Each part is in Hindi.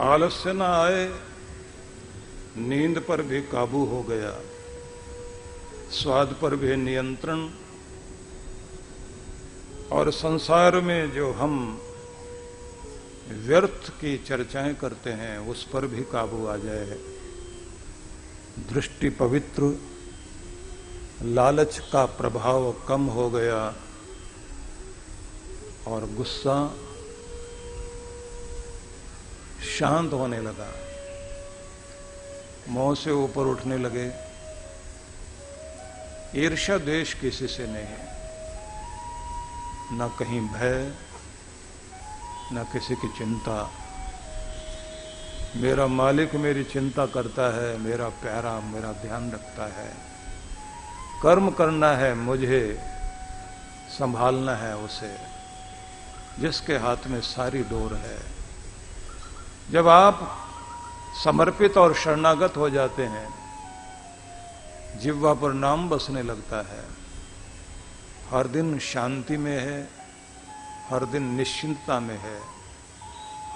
आलस्य न आए, नींद पर भी काबू हो गया, स्वाद पर भी नियंत्रण, और संसार में जो हम व्यर्थ की चर्चाएं करते हैं उस पर भी काबू आ जाए। दृष्टि पवित्र, लालच का प्रभाव कम हो गया और गुस्सा शांत होने लगा, मोह से ऊपर उठने लगे। ईर्ष्या द्वेष किसी से नहीं, न कहीं भय, न किसी की चिंता। मेरा मालिक मेरी चिंता करता है, मेरा प्यारा मेरा ध्यान रखता है, कर्म करना है मुझे, संभालना है उसे, जिसके हाथ में सारी डोर है। जब आप समर्पित और शरणागत हो जाते हैं, जिह्वा पर नाम बसने लगता है, हर दिन शांति में है, हर दिन निश्चिंतता में है,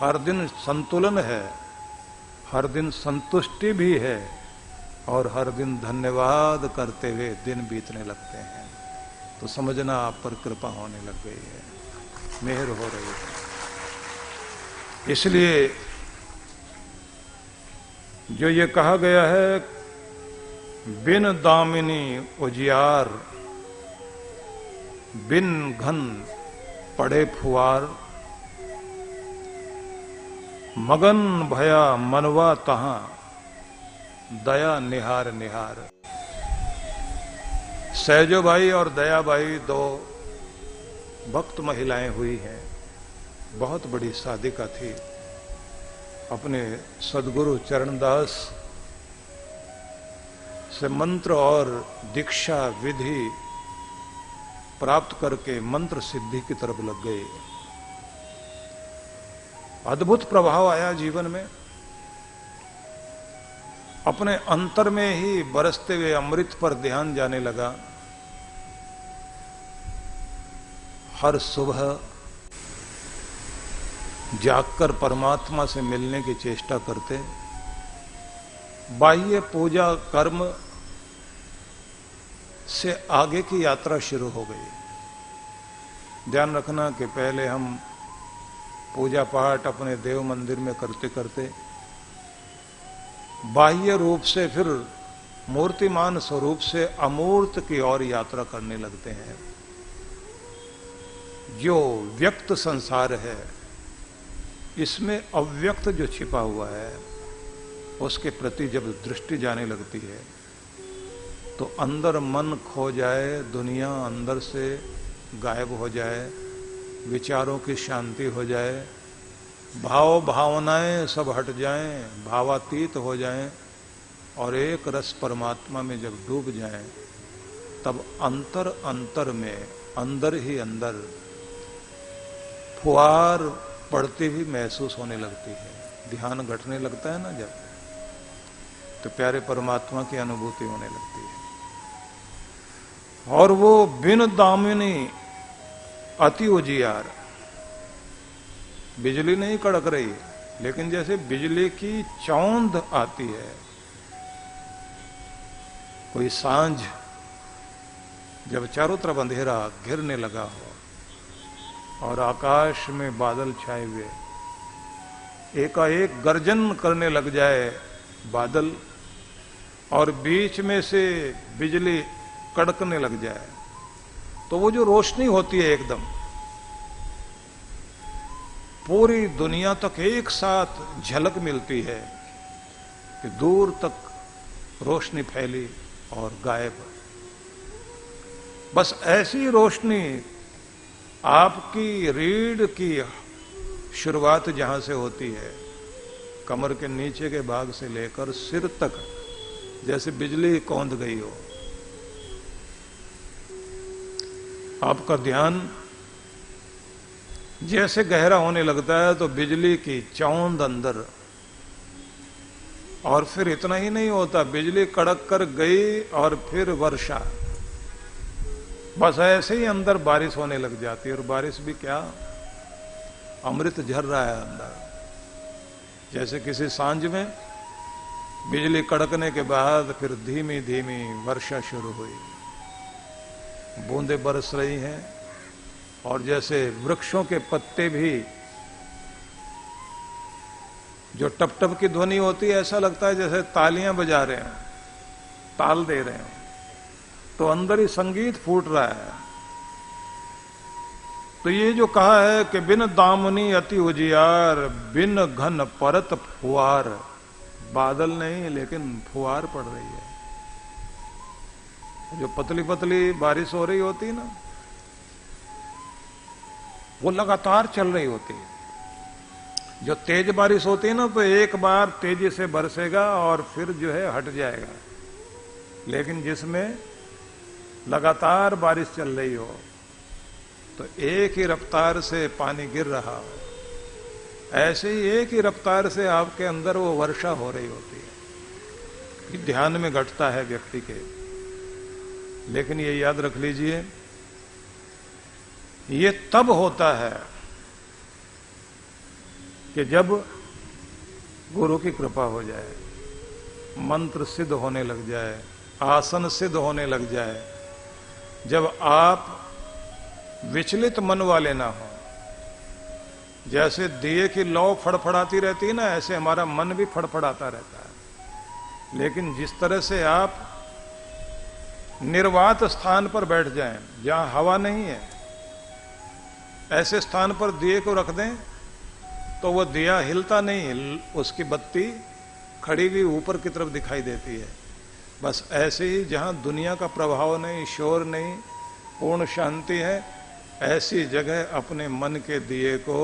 हर दिन संतुलन है, हर दिन संतुष्टि भी है, और हर दिन धन्यवाद करते हुए दिन बीतने लगते हैं, तो समझना आप पर कृपा होने लग गई है, मेहर हो रही है। इसलिए जो ये कहा गया है, बिन दामिनी उजियार, बिन घन पड़े फुआर, मगन भया मनवा तहां, दया निहार निहार। सहजोबाई और दयाबाई दो भक्त महिलाएं हुई हैं, बहुत बड़ी साधिका थी। अपने सदगुरु चरणदास से मंत्र और दीक्षा विधि प्राप्त करके मंत्र सिद्धि की तरफ लग गए। अद्भुत प्रभाव आया जीवन में। अपने अंतर में ही बरसते हुए अमृत पर ध्यान जाने लगा। हर सुबह जागकर परमात्मा से मिलने की चेष्टा करते। बाह्य पूजा कर्म से आगे की यात्रा शुरू हो गई। ध्यान रखना कि पहले हम पूजा पाठ अपने देव मंदिर में करते करते बाह्य रूप से, फिर मूर्तिमान स्वरूप से अमूर्त की ओर यात्रा करने लगते हैं। जो व्यक्त संसार है, इसमें अव्यक्त जो छिपा हुआ है, उसके प्रति जब दृष्टि जाने लगती है तो अंदर मन खो जाए, दुनिया अंदर से गायब हो जाए, विचारों की शांति हो जाए, भाव भावनाएं सब हट जाएं, भावातीत हो जाएं, और एक रस परमात्मा में जब डूब जाएं, तब अंतर अंतर में, अंदर ही अंदर फुहार पड़ती हुई महसूस होने लगती है। ध्यान घटने लगता है ना जब, तो प्यारे परमात्मा की अनुभूति होने लगती है। और वो बिन दामिनी अति उजियार, बिजली नहीं कड़क रही, लेकिन जैसे बिजली की चौंध आती है, कोई सांझ जब चारों तरफ अंधेरा घिरने लगा हो और आकाश में बादल छाए हुए, एकाएक गर्जन करने लग जाए बादल, और बीच में से बिजली कड़कने लग जाए, तो वो जो रोशनी होती है एकदम पूरी दुनिया तक एक साथ झलक मिलती है कि दूर तक रोशनी फैली और गायब। बस ऐसी रोशनी आपकी रीढ़ की शुरुआत जहां से होती है, कमर के नीचे के भाग से लेकर सिर तक, जैसे बिजली कौंध गई हो। आपका ध्यान जैसे गहरा होने लगता है तो बिजली की चौंध अंदर, और फिर इतना ही नहीं होता, बिजली कड़क कर गई और फिर वर्षा, बस ऐसे ही अंदर बारिश होने लग जाती है। और बारिश भी क्या, अमृत झर रहा है अंदर। जैसे किसी सांझ में बिजली कड़कने के बाद फिर धीमी धीमी वर्षा शुरू हुई, बूंदें बरस रही हैं, और जैसे वृक्षों के पत्ते भी जो टप टप की ध्वनि होती है, ऐसा लगता है जैसे तालियां बजा रहे हैं, ताल दे रहे हैं, तो अंदर ही संगीत फूट रहा है। तो ये जो कहा है कि बिन दामनी अति उजियार, बिन घन परत फुआर, बादल नहीं लेकिन फुआर पड़ रही है। जो पतली पतली बारिश हो रही होती है ना, वो लगातार चल रही होती है। जो तेज बारिश होती है ना, तो एक बार तेजी से बरसेगा और फिर जो है हट जाएगा। लेकिन जिसमें लगातार बारिश चल रही हो, तो एक ही रफ्तार से पानी गिर रहा हो, ऐसे ही एक ही रफ्तार से आपके अंदर वो वर्षा हो रही होती है। ये ध्यान में घटता है व्यक्ति के। लेकिन ये याद रख लीजिए, ये तब होता है कि जब गुरु की कृपा हो जाए, मंत्र सिद्ध होने लग जाए, आसन सिद्ध होने लग जाए, जब आप विचलित मन वाले ना हो। जैसे दिए की लौ फड़फड़ाती रहती है ना, ऐसे हमारा मन भी फड़फड़ाता रहता है। लेकिन जिस तरह से आप निर्वात स्थान पर बैठ जाएं, जहां हवा नहीं है, ऐसे स्थान पर दिए को रख दें तो वो दिया हिलता नहीं, उसकी बत्ती खड़ी हुई ऊपर की तरफ दिखाई देती है। बस ऐसे ही जहां दुनिया का प्रभाव नहीं, शोर नहीं, पूर्ण शांति है, ऐसी जगह अपने मन के दिए को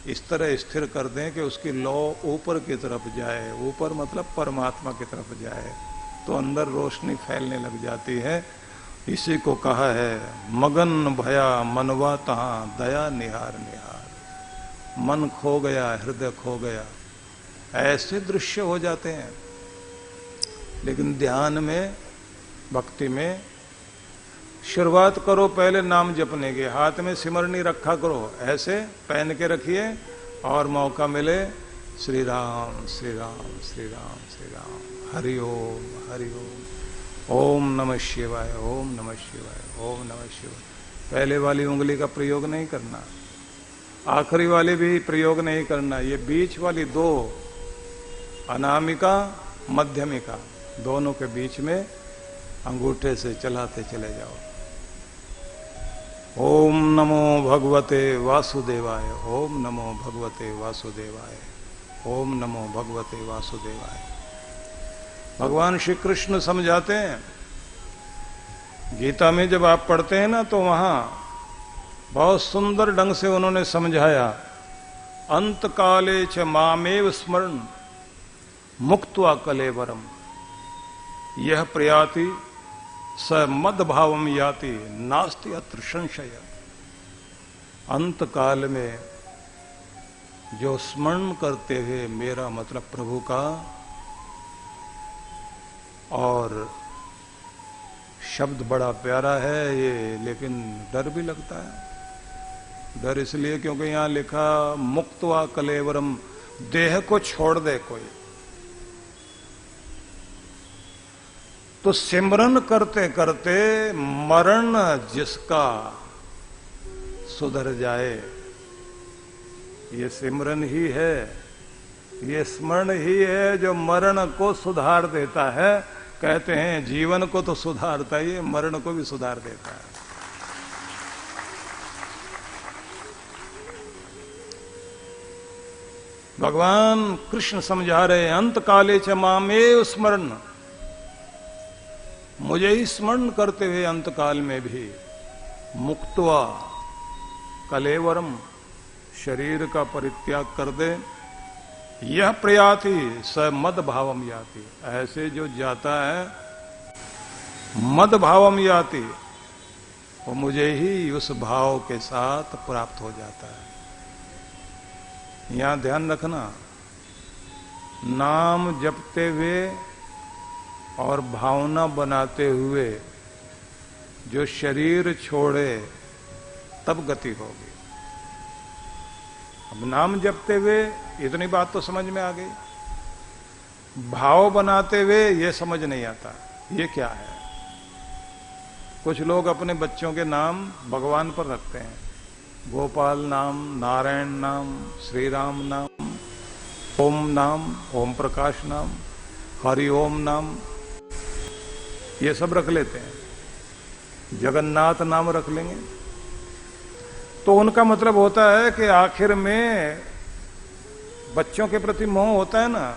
इस तरह स्थिर कर दें कि उसकी लौ ऊपर की तरफ जाए। ऊपर मतलब परमात्मा की तरफ जाए, तो अंदर रोशनी फैलने लग जाती है। इसी को कहा है, मगन भया मनवा तहां दया निहार निहार। मन खो गया, हृदय खो गया, ऐसे दृश्य हो जाते हैं। लेकिन ध्यान में, भक्ति में शुरुआत करो पहले नाम जपने के, हाथ में सिमरनी रखा करो, ऐसे पहन के रखिए, और मौका मिले श्री राम श्री राम श्री राम श्री राम, हरि ओम हरि ओम, ओम नमः शिवाय, ओम नमः शिवाय, ओम नमः शिवाय। पहले वाली उंगली का प्रयोग नहीं करना, आखिरी वाली भी प्रयोग नहीं करना। ये बीच वाली दो, अनामिका मध्यमिका, दोनों के बीच में अंगूठे से चलाते चले जाओ। ओम नमो भगवते वासुदेवाय, ओम नमो भगवते वासुदेवाय, ओम नमो भगवते वासुदेवाय। भगवान श्री कृष्ण समझाते हैं, गीता में जब आप पढ़ते हैं ना, तो वहां बहुत सुंदर ढंग से उन्होंने समझाया, अंत काले च मामेव स्मरण मुक्त्वा कलेवरम, यह प्रयाति स मद भावम याति नास्ति अत्र संशय। अंत काल में जो स्मरण करते हुए, मेरा मतलब प्रभु का, और शब्द बड़ा प्यारा है ये, लेकिन डर भी लगता है। डर इसलिए क्योंकि यहां लिखा मुक्त्वा कलेवरम, देह को छोड़ दे कोई। तो सिमरन करते करते मरण जिसका सुधर जाए, ये सिमरन ही है, ये स्मरण ही है जो मरण को सुधार देता है। कहते हैं जीवन को तो सुधारता ही है, मरण को भी सुधार देता है। भगवान कृष्ण समझा रहे, अंत काले च मामेव स्मरण, मुझे ही स्मरण करते हुए अंत काल में भी, मुक्त्वा कलेवरम, शरीर का परित्याग कर दे, यह प्रयाति स मद भावम याति, ऐसे जो जाता है मद भावम याति, वो मुझे ही उस भाव के साथ प्राप्त हो जाता है। यहां ध्यान रखना, नाम जपते हुए और भावना बनाते हुए जो शरीर छोड़े, तब गति होगी। अब नाम जपते हुए इतनी बात तो समझ में आ गई, भाव बनाते हुए ये समझ नहीं आता ये क्या है। कुछ लोग अपने बच्चों के नाम भगवान पर रखते हैं, गोपाल नाम, नारायण नाम, श्री राम नाम, ओम नाम, ओम प्रकाश नाम, हरि ओम नाम, ये सब रख लेते हैं। जगन्नाथ नाम रख लेंगे तो उनका मतलब होता है कि आखिर में बच्चों के प्रति मोह होता है ना,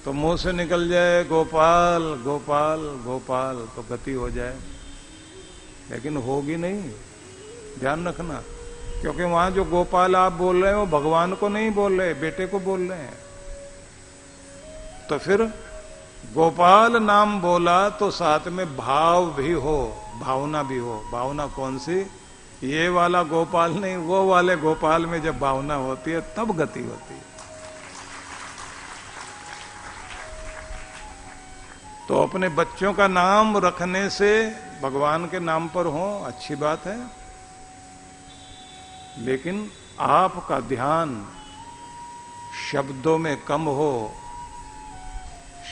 तो मुंह से निकल जाए गोपाल गोपाल गोपाल तो गति हो जाए, लेकिन होगी नहीं, ध्यान रखना। क्योंकि वहां जो गोपाल आप बोल रहे हो भगवान को नहीं बोल रहे, बेटे को बोल रहे हैं। तो फिर गोपाल नाम बोला तो साथ में भाव भी हो, भावना भी हो। भावना कौन सी? ये वाला गोपाल नहीं, वो वाले गोपाल में जब भावना होती है तब गति होती है। तो अपने बच्चों का नाम रखने से भगवान के नाम पर हो, अच्छी बात है, लेकिन आपका ध्यान शब्दों में कम हो,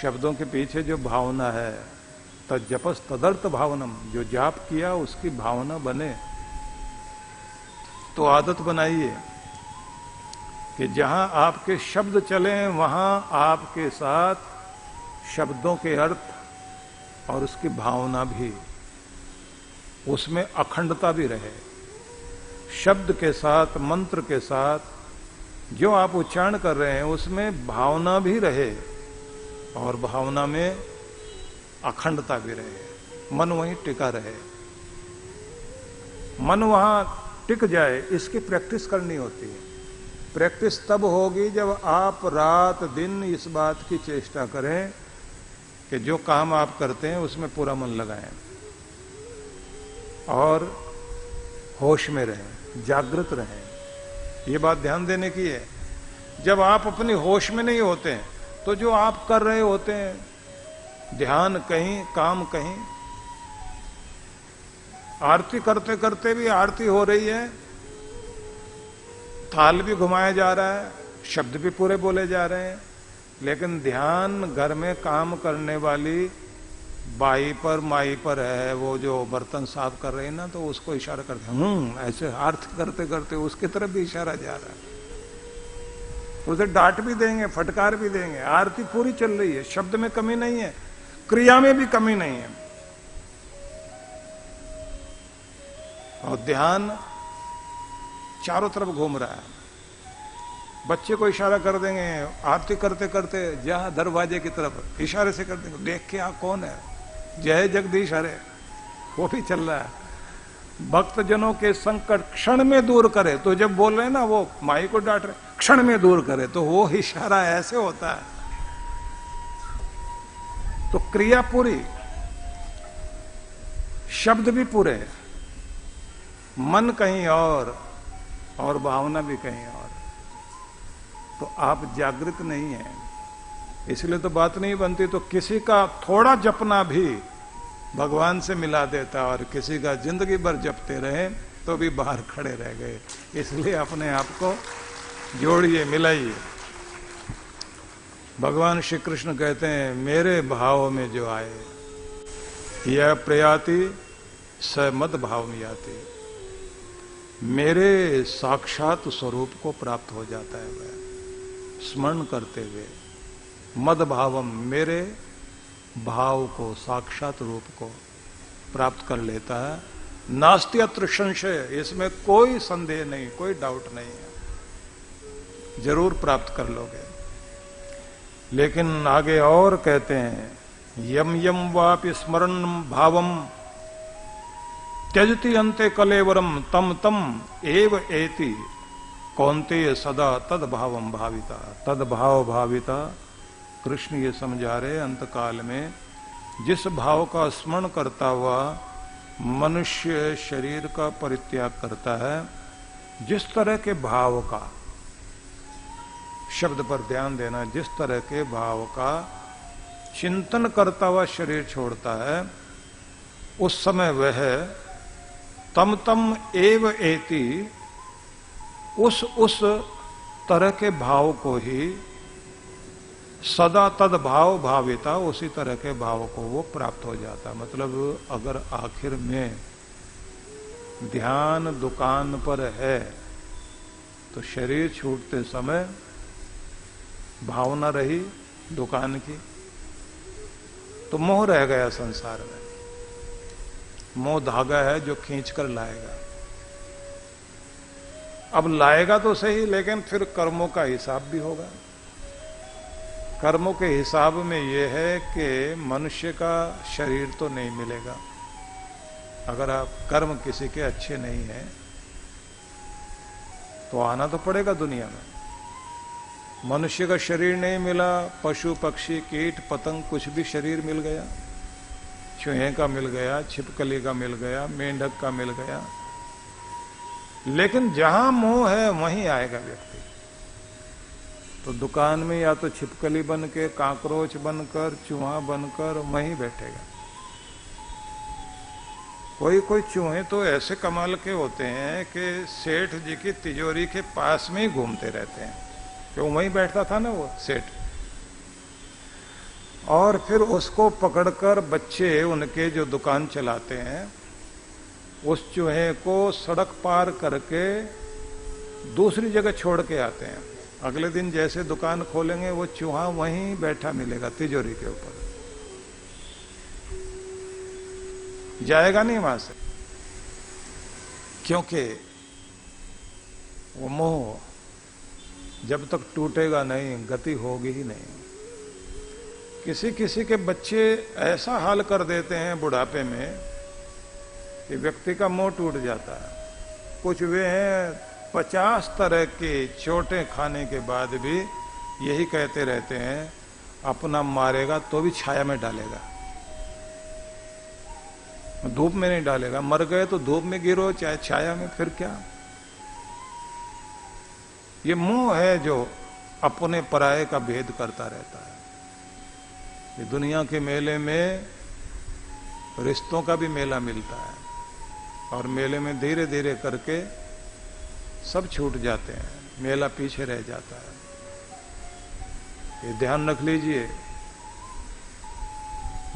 शब्दों के पीछे जो भावना है, तज्जपस तदर्थ भावनम, जो जाप किया उसकी भावना बने। तो आदत बनाइए कि जहां आपके शब्द चले वहां आपके साथ शब्दों के अर्थ और उसकी भावना भी, उसमें अखंडता भी रहे। शब्द के साथ, मंत्र के साथ जो आप उच्चारण कर रहे हैं उसमें भावना भी रहे और भावना में अखंडता भी रहे, मन वहीं टिका रहे। मन वहां टिक जाए, इसकी प्रैक्टिस करनी होती है। प्रैक्टिस तब होगी जब आप रात दिन इस बात की चेष्टा करें कि जो काम आप करते हैं उसमें पूरा मन लगाएं और होश में रहें, जागृत रहें। ये बात ध्यान देने की है। जब आप अपनी होश में नहीं होते हैं तो जो आप कर रहे होते हैं, ध्यान कहीं, काम कहीं। आरती करते करते भी आरती हो रही है, थाल भी घुमाया जा रहा है, शब्द भी पूरे बोले जा रहे हैं, लेकिन ध्यान घर में काम करने वाली बाई पर, माई पर है। वो जो बर्तन साफ कर रहे हैं ना, तो उसको इशारा करते ऐसे आरती करते करते उसकी तरफ भी इशारा जा रहा है। उसे डांट भी देंगे, फटकार भी देंगे। आरती पूरी चल रही है, शब्द में कमी नहीं है, क्रिया में भी कमी नहीं है। और ध्यान चारों तरफ घूम रहा है। बच्चे को इशारा कर देंगे, आरती करते करते जा दरवाजे की तरफ, इशारे से कर देंगे, देख के आ कौन है, जय जगदीश हरे, वो भी चल रहा है। भक्त जनों के संकट क्षण में दूर करे, तो जब बोल रहे हैं ना, वो माई को डांट रहे, क्षण में दूर करे, तो वो इशारा ऐसे होता है। तो क्रिया पूरी, शब्द भी पूरे, मन कहीं और भावना भी कहीं और। तो आप जागृत नहीं हैं, इसलिए तो बात नहीं बनती। तो किसी का थोड़ा जपना भी भगवान से मिला देता, और किसी का जिंदगी भर जपते रहे तो भी बाहर खड़े रह गए। इसलिए अपने आप को जोड़िए, मिलाइए। भगवान श्री कृष्ण कहते हैं, मेरे भाव में जो आए यह प्रयाति स मद भाव में आती, मेरे साक्षात स्वरूप को प्राप्त हो जाता है। वह स्मरण करते हुए मद भावम, मेरे भाव को, साक्षात रूप को प्राप्त कर लेता है। नास्ति अत्र संशय, इसमें कोई संदेह नहीं, कोई डाउट नहीं है, जरूर प्राप्त कर लोगे। लेकिन आगे और कहते हैं, यम यम वापि स्मरण भावम त्यजति अंते कलेवरम तम तम एव एति कौन्तेय सदा तद भावम भाविता। तद भाव भाविता, कृष्ण ये समझा रहे, अंतकाल में जिस भाव का स्मरण करता हुआ मनुष्य शरीर का परित्याग करता है, जिस तरह के भाव का, शब्द पर ध्यान देना, जिस तरह के भाव का चिंतन करता हुआ शरीर छोड़ता है, उस समय वह तम तम एव एति, उस तरह के भाव को ही सदा तद भाव भाविता, उसी तरह के भाव को वो प्राप्त हो जाता। मतलब अगर आखिर में ध्यान दुकान पर है तो शरीर छूटते समय भावना रही दुकान की, तो मोह रह गया संसार में। मोह धागा है जो खींच कर लाएगा। अब लाएगा तो सही, लेकिन फिर कर्मों का हिसाब भी होगा। कर्मों के हिसाब में यह है कि मनुष्य का शरीर तो नहीं मिलेगा। अगर आप कर्म किसी के अच्छे नहीं हैं तो आना तो पड़ेगा दुनिया में। मनुष्य का शरीर नहीं मिला, पशु पक्षी कीट पतंग कुछ भी शरीर मिल गया, चूहे का मिल गया, छिपकली का मिल गया, मेंढक का मिल गया, लेकिन जहां मोह है वहीं आएगा व्यक्ति। तो दुकान में या तो छिपकली बन के, काकरोच बनकर, चूहा बनकर वहीं बैठेगा। कोई कोई चूहे तो ऐसे कमाल के होते हैं कि सेठ जी की तिजोरी के पास में ही घूमते रहते हैं, क्यों वहीं बैठता था ना वो सेठ। और फिर उसको पकड़कर बच्चे उनके जो दुकान चलाते हैं, उस चूहे को सड़क पार करके दूसरी जगह छोड़ के आते हैं। अगले दिन जैसे दुकान खोलेंगे वो चूहा वहीं बैठा मिलेगा तिजोरी के ऊपर, जाएगा नहीं वहां से, क्योंकि वो मोह जब तक टूटेगा नहीं गति होगी ही नहीं। किसी किसी के बच्चे ऐसा हाल कर देते हैं बुढ़ापे में कि व्यक्ति का मोह टूट जाता है। कुछ वे हैं 50 तरह की चोटें खाने के बाद भी यही कहते रहते हैं, अपना मारेगा तो भी छाया में डालेगा, धूप में नहीं डालेगा। मर गए तो धूप में गिरो चाहे छाया में, फिर क्या। ये मोह है जो अपने पराये का भेद करता रहता है। ये दुनिया के मेले में रिश्तों का भी मेला मिलता है, और मेले में धीरे धीरे करके सब छूट जाते हैं, मेला पीछे रह जाता है। ये ध्यान रख लीजिए,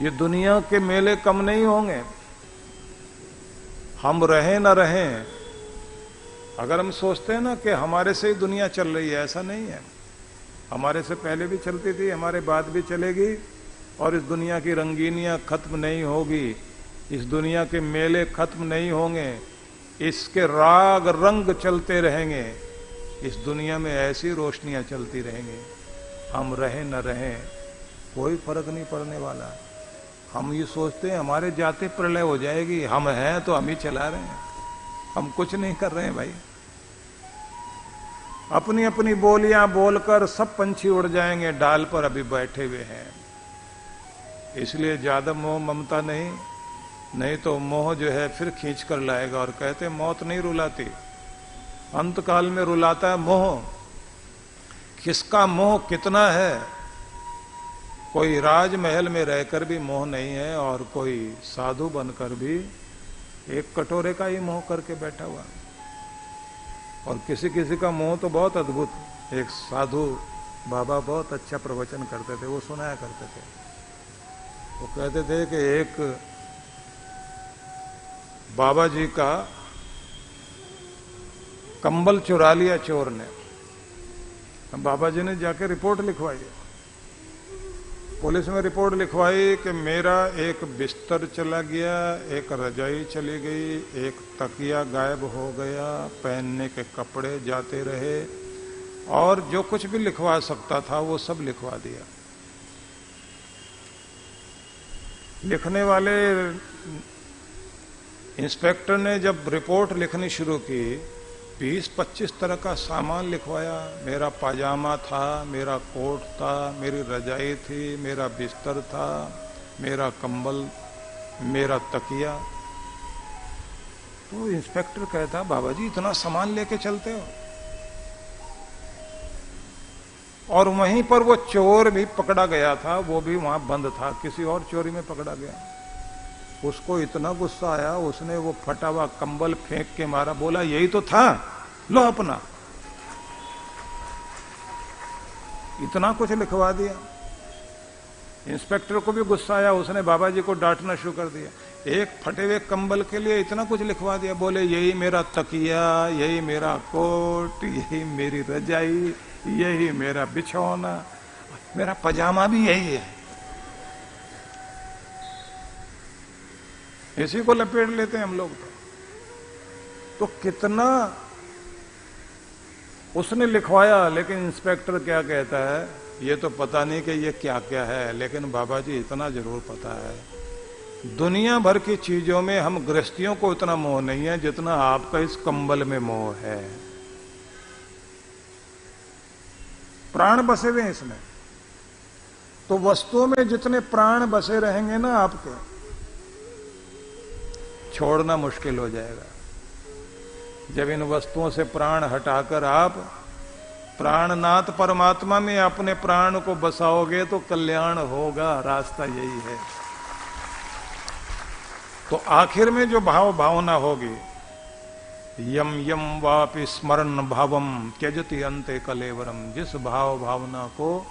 ये दुनिया के मेले कम नहीं होंगे, हम रहें ना रहें। अगर हम सोचते हैं ना कि हमारे से ही दुनिया चल रही है, ऐसा नहीं है। हमारे से पहले भी चलती थी, हमारे बाद भी चलेगी, और इस दुनिया की रंगीनियां खत्म नहीं होगी, इस दुनिया के मेले खत्म नहीं होंगे, इसके राग रंग चलते रहेंगे। इस दुनिया में ऐसी रोशनियां चलती रहेंगी। हम रहें न रहें कोई फर्क नहीं पड़ने वाला। हम ये सोचते हैं हमारे जाते प्रलय हो जाएगी, हम हैं तो हम ही चला रहे हैं, हम कुछ नहीं कर रहे हैं भाई। अपनी अपनी बोलियां बोलकर सब पंछी उड़ जाएंगे, डाल पर अभी बैठे हुए हैं। इसलिए ज्यादा मोह ममता नहीं तो मोह जो है फिर खींच कर लाएगा। और कहते मौत नहीं रुलाती, अंत काल में रुलाता है मोह। किसका मोह कितना है? कोई राजमहल में रहकर भी मोह नहीं है, और कोई साधु बनकर भी एक कटोरे का ही मोह करके बैठा हुआ। और किसी किसी का मोह तो बहुत अद्भुत। एक साधु बाबा बहुत अच्छा प्रवचन करते थे, वो सुनाया करते थे। वो कहते थे कि एक बाबा जी का कंबल चुरा लिया चोर ने। बाबा जी ने जाके रिपोर्ट लिखवाई, पुलिस में रिपोर्ट लिखवाई कि मेरा एक बिस्तर चला गया, एक रजाई चली गई, एक तकिया गायब हो गया, पहनने के कपड़े जाते रहे, और जो कुछ भी लिखवा सकता था वो सब लिखवा दिया। लिखने वाले इंस्पेक्टर ने जब रिपोर्ट लिखनी शुरू की, 20-25 तरह का सामान लिखवाया। मेरा पाजामा था, मेरा कोट था, मेरी रजाई थी, मेरा बिस्तर था, मेरा कंबल, मेरा तकिया। तो इंस्पेक्टर कहता, बाबा जी इतना सामान लेके चलते हो? और वहीं पर वो चोर भी पकड़ा गया था, वो भी वहां बंद था, किसी और चोरी में पकड़ा गया। उसको इतना गुस्सा आया, उसने वो फटा हुआ कंबल फेंक के मारा, बोला यही तो था, लो अपना। इतना कुछ लिखवा दिया। इंस्पेक्टर को भी गुस्सा आया, उसने बाबा जी को डांटना शुरू कर दिया। एक फटे हुए कंबल के लिए इतना कुछ लिखवा दिया। बोले यही मेरा तकिया, यही मेरा कोट, यही मेरी रजाई, यही मेरा बिछौना, मेरा पजामा भी यही है। इसी को लपेट लेते हैं हम लोग। तो कितना उसने लिखवाया, लेकिन इंस्पेक्टर क्या कहता है, ये तो पता नहीं कि ये क्या क्या है, लेकिन बाबा जी इतना जरूर पता है, दुनिया भर की चीजों में हम गृहस्थियों को इतना मोह नहीं है जितना आपका इस कंबल में मोह है। प्राण बसे हुए हैं इसमें। तो वस्तुओं में जितने प्राण बसे रहेंगे ना आपके, छोड़ना मुश्किल हो जाएगा। जब इन वस्तुओं से प्राण हटाकर आप प्राणनाथ परमात्मा में अपने प्राण को बसाओगे तो कल्याण होगा। रास्ता यही है। तो आखिर में जो भाव भावना होगी, यम यम वापि स्मरण भावम त्यजति अंते कलेवरम, जिस भाव भावना को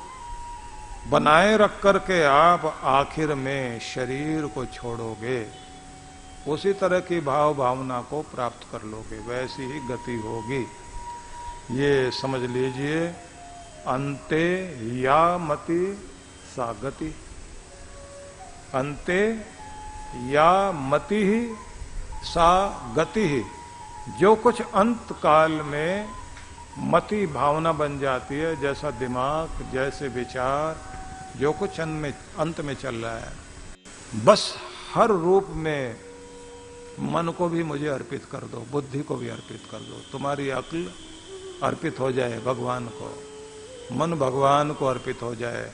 बनाए रख करके आप आखिर में शरीर को छोड़ोगे, उसी तरह की भाव भावना को प्राप्त कर लोगे, वैसी ही गति होगी। ये समझ लीजिए, अंते या मति सा गति, अंते या मति ही सा गति ही। जो कुछ अंत काल में मति भावना बन जाती है, जैसा दिमाग, जैसे विचार, जो कुछ अंत में चल रहा है, बस हर रूप में मन को भी मुझे अर्पित कर दो, बुद्धि को भी अर्पित कर दो, तुम्हारी अक्ल अर्पित हो जाए भगवान को, मन भगवान को अर्पित हो जाए।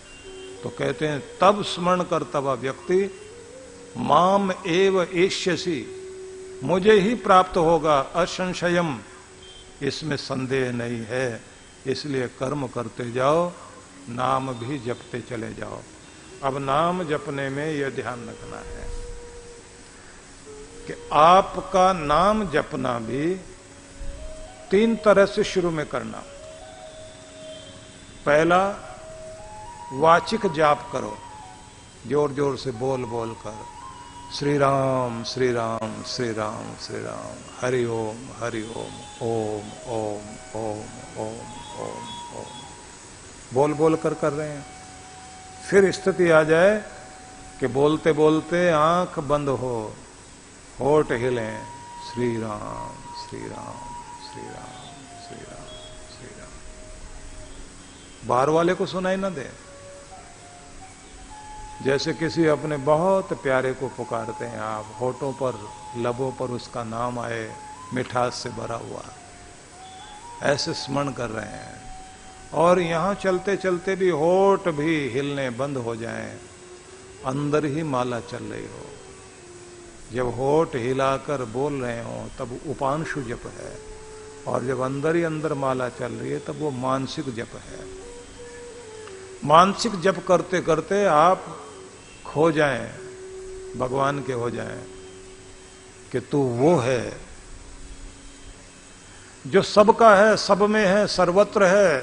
तो कहते हैं तब स्मरण कर तब व्यक्ति माम एव एष्यसि, मुझे ही प्राप्त होगा, असंशयम, इसमें संदेह नहीं है। इसलिए कर्म करते जाओ, नाम भी जपते चले जाओ। अब नाम जपने में यह ध्यान रखना है कि आपका नाम जपना भी 3 तरह से शुरू में करना। पहला, वाचिक जाप करो, जोर जोर से बोल बोल कर, श्री राम श्री राम श्री राम श्री राम, हरि ओम हरि ओम, ओम ओम ओम ओम ओम ओम, बोल बोल कर रहे हैं। फिर स्थिति आ जाए कि बोलते बोलते आंख बंद हो, होठ हिलें, श्री राम श्री राम श्री राम श्री राम श्री राम। बाहर वाले को सुनाई ना दे। जैसे किसी अपने बहुत प्यारे को पुकारते हैं आप, होठों पर, लबों पर उसका नाम आए, मिठास से भरा हुआ, ऐसे स्मरण कर रहे हैं। और यहां चलते चलते भी होठ भी हिलने बंद हो जाएं, अंदर ही माला चल रही हो। जब होठ हिलाकर बोल रहे हो तब उपांशु जप है, और जब अंदर ही अंदर माला चल रही है तब वो मानसिक जप है। मानसिक जप करते करते आप खो जाएं, भगवान के हो जाएं कि तू वो है जो सबका है, सब में है, सर्वत्र है।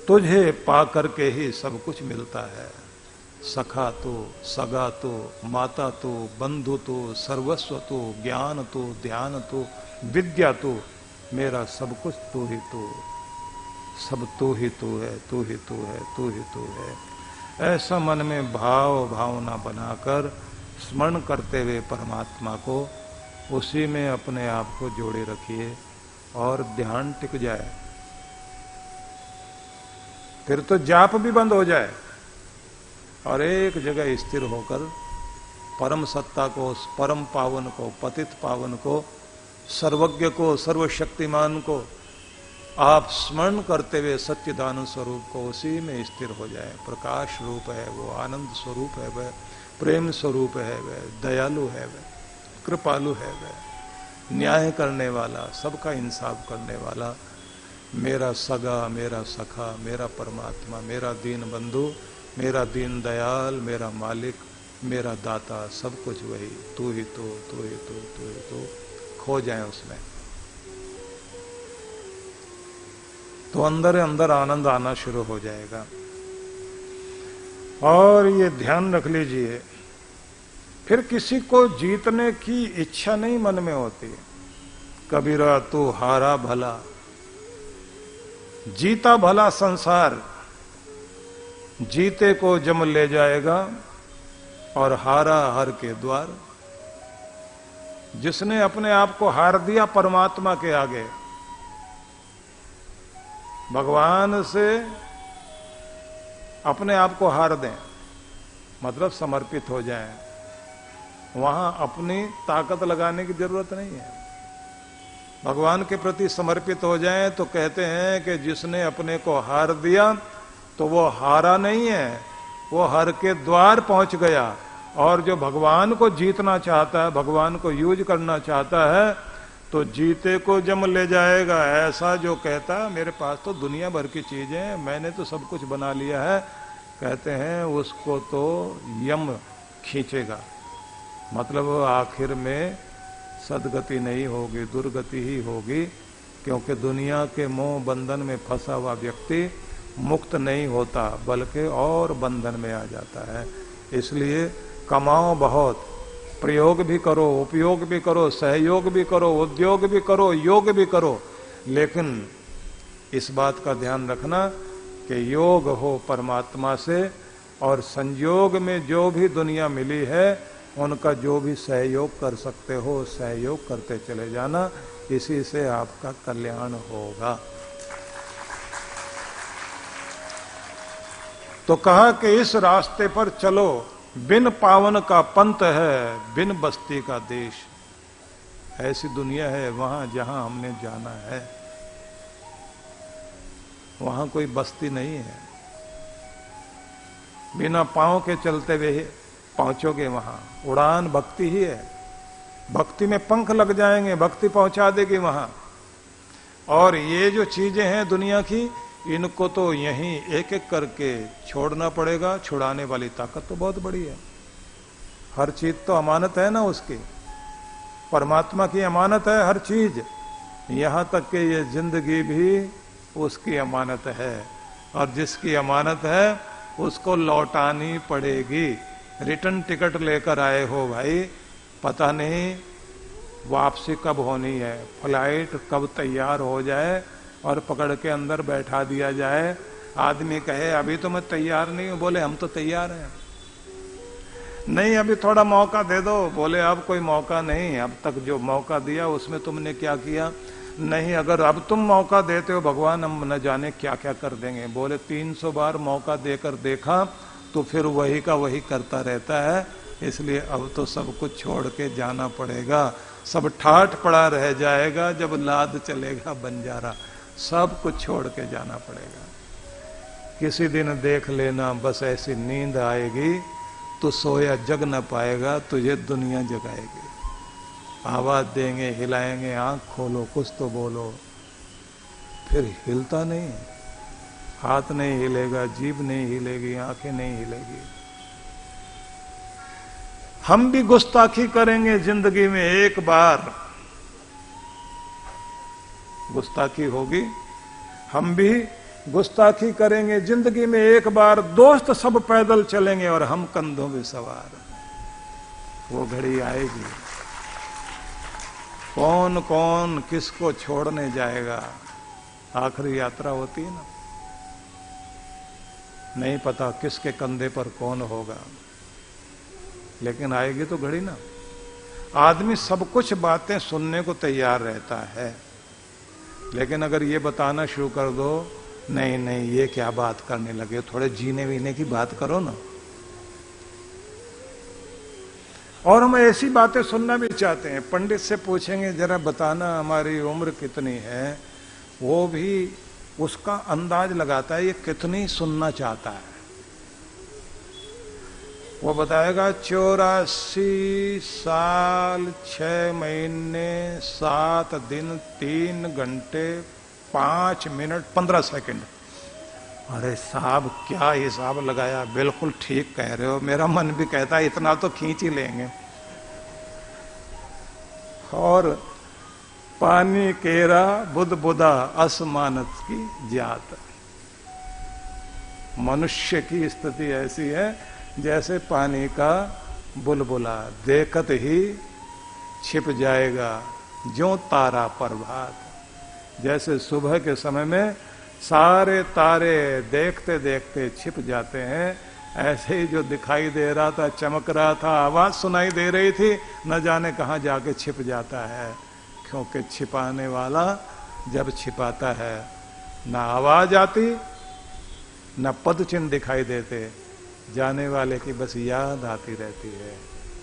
तुझे पा करके ही सब कुछ मिलता है। सखा तो, सगा तो, माता तो, बंधु तो, सर्वस्व तो, ज्ञान तो, ध्यान तो, विद्या तो, मेरा सब कुछ तू ही तू, सब तू ही तू है, तू ही तू है, तू ही तू है। ऐसा मन में भाव भावना बनाकर स्मरण करते हुए परमात्मा को, उसी में अपने आप को जोड़े रखिए और ध्यान टिक जाए। फिर तो जाप भी बंद हो जाए और एक जगह स्थिर होकर परम सत्ता को, परम पावन को, पतित पावन को, सर्वज्ञ को, सर्वशक्तिमान को आप स्मरण करते हुए सच्चिदानंद स्वरूप को उसी में स्थिर हो जाए। प्रकाश रूप है वो, आनंद स्वरूप है वह, प्रेम स्वरूप है वह, दयालु है वह, कृपालु है वह, न्याय करने वाला, सबका इंसाफ करने वाला, मेरा सगा, मेरा सखा, मेरा परमात्मा, मेरा दीन बंधु, मेरा दीन दयाल, मेरा मालिक, मेरा दाता, सब कुछ वही, तू ही तू, तू ही तू, तू ही तू। खो जाए उसमें। तो अंदर अंदर आनंद आना शुरू हो जाएगा। और ये ध्यान रख लीजिए, फिर किसी को जीतने की इच्छा नहीं मन में होती। कबीरा तू हारा भला, जीता भला संसार, जीते को जम ले जाएगा और हारा हर के द्वार। जिसने अपने आप को हार दिया परमात्मा के आगे, भगवान से अपने आप को हार दें, मतलब समर्पित हो जाएं, वहां अपनी ताकत लगाने की जरूरत नहीं है। भगवान के प्रति समर्पित हो जाएं तो कहते हैं कि जिसने अपने को हार दिया तो वो हारा नहीं है, वो हर के द्वार पहुंच गया। और जो भगवान को जीतना चाहता है, भगवान को यूज करना चाहता है, तो जीते को जम ले जाएगा। ऐसा जो कहता है मेरे पास तो दुनिया भर की चीजें, मैंने तो सब कुछ बना लिया है, कहते हैं उसको तो यम खींचेगा। मतलब आखिर में सदगति नहीं होगी, दुर्गति ही होगी। क्योंकि दुनिया के मोह बंधन में फंसा हुआ व्यक्ति मुक्त नहीं होता, बल्कि और बंधन में आ जाता है। इसलिए कमाओ बहुत, प्रयोग भी करो, उपयोग भी करो, सहयोग भी करो, उद्योग भी करो, योग भी करो, लेकिन इस बात का ध्यान रखना कि योग हो परमात्मा से, और संयोग में जो भी दुनिया मिली है उनका जो भी सहयोग कर सकते हो सहयोग करते चले जाना, इसी से आपका कल्याण होगा। तो कहा कि इस रास्ते पर चलो, बिन पावन का पंथ है, बिन बस्ती का देश। ऐसी दुनिया है वहां जहां हमने जाना है, वहां कोई बस्ती नहीं है। बिना पांव के चलते हुए पहुंचोगे वहां। उड़ान भक्ति ही है, भक्ति में पंख लग जाएंगे, भक्ति पहुंचा देगी वहां। और ये जो चीजें हैं दुनिया की, इनको तो यहीं एक एक करके छोड़ना पड़ेगा। छुड़ाने वाली ताकत तो बहुत बड़ी है। हर चीज तो अमानत है ना उसकी, परमात्मा की अमानत है हर चीज, यहां तक कि ये जिंदगी भी उसकी अमानत है। और जिसकी अमानत है उसको लौटानी पड़ेगी। रिटर्न टिकट लेकर आए हो भाई, पता नहीं वापसी कब होनी है, फ्लाइट कब तैयार हो जाए और पकड़ के अंदर बैठा दिया जाए। आदमी कहे अभी तो मैं तैयार नहीं हूं, बोले हम तो तैयार हैं। नहीं अभी थोड़ा मौका दे दो, बोले अब कोई मौका नहीं, अब तक जो मौका दिया उसमें तुमने क्या किया। नहीं अगर अब तुम मौका देते हो भगवान हम न जाने क्या क्या कर देंगे। बोले 300 बार मौका देकर देखा तो फिर वही का वही करता रहता है। इसलिए अब तो सब कुछ छोड़ के जाना पड़ेगा। सब ठाठ पड़ा रह जाएगा जब लाद चलेगा बंजारा। सब कुछ छोड़ के जाना पड़ेगा। किसी दिन देख लेना बस ऐसी नींद आएगी तो सोया जग न पाएगा, तुझे दुनिया जगाएगी। आवाज देंगे, हिलाएंगे, आंख खोलो कुछ तो बोलो, फिर हिलता नहीं, हाथ नहीं हिलेगा, जीभ नहीं हिलेगी, आंखें नहीं हिलेगी। हम भी गुस्ताखी करेंगे जिंदगी में एक बार, गुस्ताखी होगी, हम भी गुस्ताखी करेंगे जिंदगी में एक बार। दोस्त सब पैदल चलेंगे और हम कंधों में सवार। वो घड़ी आएगी, कौन कौन किसको छोड़ने जाएगा। आखिरी यात्रा होती है ना, नहीं पता किसके कंधे पर कौन होगा, लेकिन आएगी तो घड़ी ना। आदमी सब कुछ बातें सुनने को तैयार रहता है, लेकिन अगर ये बताना शुरू कर दो नहीं नहीं ये क्या बात करने लगे, थोड़े जीने वीने की बात करो ना। और हम ऐसी बातें सुनना भी चाहते हैं। पंडित से पूछेंगे जरा बताना हमारी उम्र कितनी है, वो भी उसका अंदाज लगाता है ये कितनी सुनना चाहता है। वो बताएगा 84 साल 6 महीने 7 दिन 3 घंटे 5 मिनट 15 सेकंड। अरे साहब क्या हिसाब लगाया, बिल्कुल ठीक कह रहे हो, मेरा मन भी कहता है इतना तो खींच ही लेंगे। और पानी केरा बुध बुदा असमानत की जात। मनुष्य की स्थिति ऐसी है जैसे पानी का बुलबुला, देखत ही छिप जाएगा ज्यों तारा प्रभात। जैसे सुबह के समय में सारे तारे देखते देखते छिप जाते हैं, ऐसे ही जो दिखाई दे रहा था, चमक रहा था, आवाज सुनाई दे रही थी, न जाने कहां जाके छिप जाता है। क्योंकि छिपाने वाला जब छिपाता है न आवाज आती न पद चिन्ह दिखाई देते, जाने वाले की बस याद आती रहती है,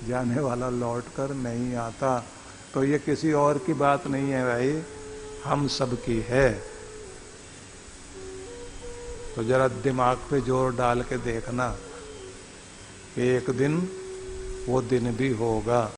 जाने वाला लौट कर नहीं आता। तो ये किसी और की बात नहीं है भाई, हम सब की है। तो जरा दिमाग पे जोर डाल के देखना कि एक दिन वो दिन भी होगा।